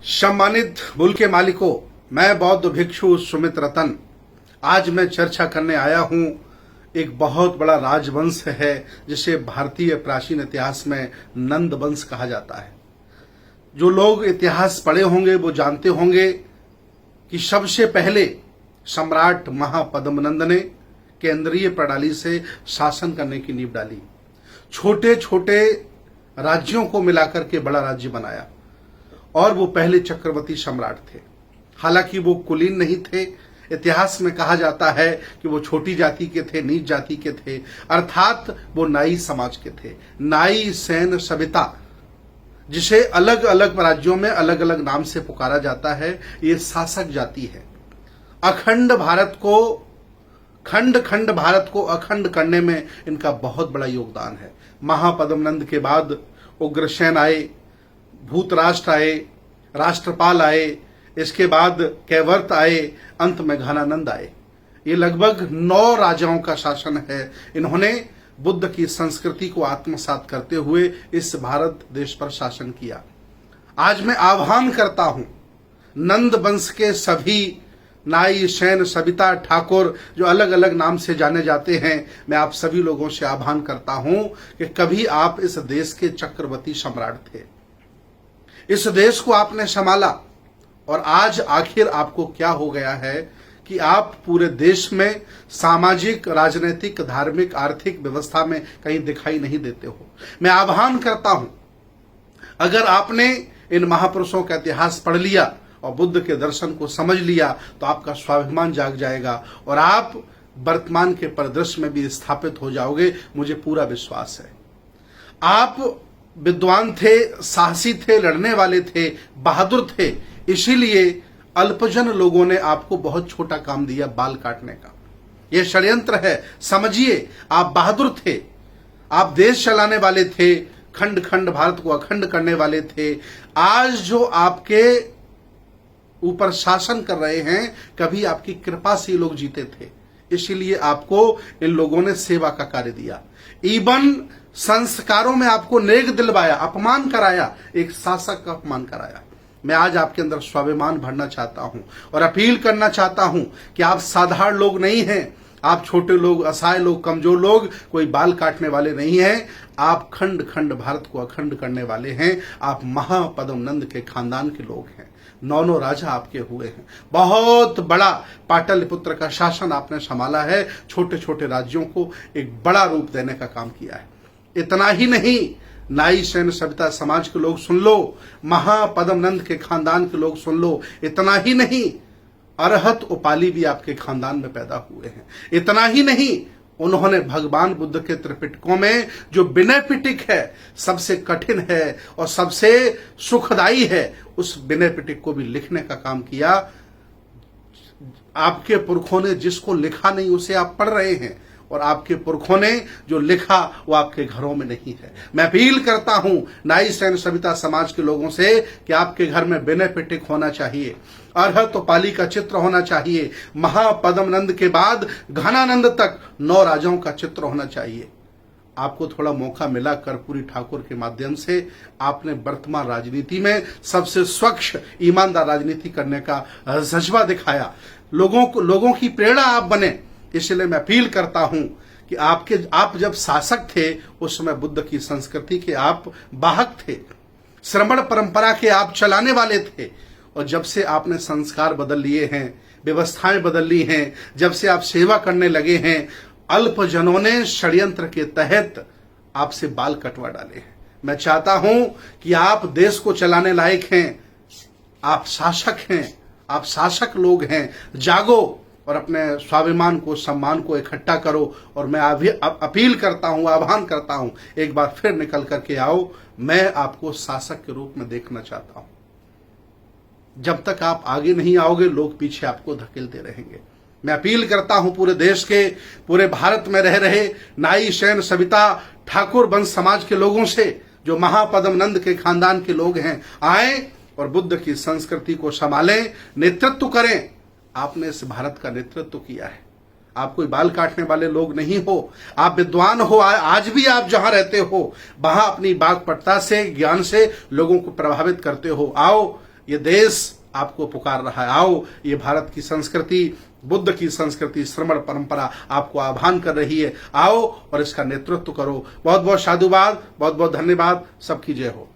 सम्मानित मूल के मालिकों, मैं बौद्ध भिक्षु सुमित रतन आज मैं चर्चा करने आया हूं। एक बहुत बड़ा राजवंश है जिसे भारतीय प्राचीन इतिहास में नंद वंश कहा जाता है। जो लोग इतिहास पढ़े होंगे वो जानते होंगे कि सबसे पहले सम्राट महापद्मनंद ने केंद्रीय प्रणाली से शासन करने की नींव डाली। छोटे छोटे राज्यों को मिलाकर के बड़ा राज्य बनाया और वो पहले चक्रवर्ती सम्राट थे। हालांकि वो कुलीन नहीं थे। इतिहास में कहा जाता है कि वो छोटी जाति के थे, नीच जाति के थे, अर्थात वो नाई समाज के थे। नाई, सैन, सविता, जिसे अलग अलग राज्यों में अलग अलग नाम से पुकारा जाता है, ये शासक जाति है। अखंड भारत को खंड भारत को अखंड करने में इनका बहुत बड़ा योगदान है। महापद्मनंद के बाद उग्रसेन आए, भूतराष्ट्र आए, राष्ट्रपाल आए, इसके बाद कैवर्त आए, अंत में घनानंद आए। ये लगभग 9 राजाओं का शासन है। इन्होंने बुद्ध की संस्कृति को आत्मसात करते हुए इस भारत देश पर शासन किया। आज मैं आह्वान करता हूं नंद वंश के सभी नाई, सैन, सविता, ठाकुर, जो अलग अलग नाम से जाने जाते हैं, मैं आप सभी लोगों से आह्वान करता हूं कि कभी आप इस देश के चक्रवर्ती सम्राट थे। इस देश को आपने संभाला और आज आखिर आपको क्या हो गया है कि आप पूरे देश में सामाजिक, राजनीतिक, धार्मिक, आर्थिक व्यवस्था में कहीं दिखाई नहीं देते हो। मैं आह्वान करता हूं, अगर आपने इन महापुरुषों का इतिहास पढ़ लिया और बुद्ध के दर्शन को समझ लिया तो आपका स्वाभिमान जाग जाएगा और आप वर्तमान के परिदृश्य में भी स्थापित हो जाओगे। मुझे पूरा विश्वास है। आप विद्वान थे, साहसी थे, लड़ने वाले थे, बहादुर थे, इसीलिए अल्पजन लोगों ने आपको बहुत छोटा काम दिया, बाल काटने का। यह षड्यंत्र है, समझिए। आप बहादुर थे, आप देश चलाने वाले थे, खंड खंड भारत को अखंड करने वाले थे। आज जो आपके ऊपर शासन कर रहे हैं, कभी आपकी कृपा से लोग जीते थे, इसीलिए आपको इन लोगों ने सेवा का कार्य दिया। इवन संस्कारों में आपको नेक दिलवाया, अपमान कराया, एक शासक का अपमान कराया। मैं आज आपके अंदर स्वाभिमान भरना चाहता हूं और अपील करना चाहता हूं कि आप साधारण लोग नहीं हैं। आप छोटे लोग, असहाय लोग, कमजोर लोग, कोई बाल काटने वाले नहीं हैं। आप खंड खंड भारत को अखंड करने वाले हैं। आप महापद्मनंद के खानदान के लोग हैं। 9 राजा आपके हुए हैं। बहुत बड़ा पाटलिपुत्र का शासन आपने संभाला है। छोटे छोटे राज्यों को एक बड़ा रूप देने का काम किया है। इतना ही नहीं, नाई, सैन, सविता समाज के लोग सुन लो, महापद्मनंद के खानदान के लोग सुन लो। इतना ही नहीं, अरहत उपाली भी आपके खानदान में पैदा हुए हैं। इतना ही नहीं, उन्होंने भगवान बुद्ध के त्रिपिटकों में जो विनय पिटक है, सबसे कठिन है और सबसे सुखदायी है, उस विनय पिटक को भी लिखने का काम किया। आपके पुरखों ने जिसको लिखा नहीं उसे आप पढ़ रहे हैं और आपके पुरखों ने जो लिखा वो आपके घरों में नहीं है। मैं अपील करता हूं नाई, सैन, सविता समाज के लोगों से कि आपके घर में विनय पिटक होना चाहिए, अरहत उपाली का चित्र होना चाहिए, महापद्मनंद के बाद घनानंद तक 9 राजाओं का चित्र होना चाहिए। आपको थोड़ा मौका मिला कर्पूरी ठाकुर के माध्यम से, आपने वर्तमान राजनीति में सबसे स्वच्छ, ईमानदार राजनीति करने का जज्बा दिखाया। लोगों की प्रेरणा आप बने। इसलिए मैं अपील करता हूं कि आप जब शासक थे उस समय बुद्ध की संस्कृति के आप वाहक थे, श्रमण परंपरा के आप चलाने वाले थे। और जब से आपने संस्कार बदल लिए हैं, व्यवस्थाएं बदल ली हैं, जब से आप सेवा करने लगे हैं, अल्पजनों ने षड्यंत्र के तहत आपसे बाल कटवा डाले हैं। मैं चाहता हूं कि आप देश को चलाने लायक हैं, आप शासक हैं, आप शासक लोग हैं। जागो और अपने स्वाभिमान को, सम्मान को इकट्ठा करो। और मैं अपील करता हूं, आह्वान करता हूं, एक बार फिर निकल करके आओ। मैं आपको शासक के रूप में देखना चाहता हूं। जब तक आप आगे नहीं आओगे, लोग पीछे आपको धकेलते रहेंगे। मैं अपील करता हूं पूरे देश के, पूरे भारत में रह रहे नाई, सैन, सविता, ठाकुर वंश समाज के लोगों से, जो महापद्मनंद के खानदान के लोग हैं, आए और बुद्ध की संस्कृति को संभालें, नेतृत्व करें। आपने इस भारत का नेतृत्व किया है। आप कोई बाल काटने वाले लोग नहीं हो, आप विद्वान हो। आज भी आप जहां रहते हो वहां अपनी वाक्पटुता से, ज्ञान से लोगों को प्रभावित करते हो। आओ ये देश आपको पुकार रहा है। आओ, ये भारत की संस्कृति, बुद्ध की संस्कृति, श्रमण परंपरा आपको आह्वान कर रही है। आओ और इसका नेतृत्व करो। बहुत बहुत साधुवाद, बहुत बहुत धन्यवाद। सबकी जय हो।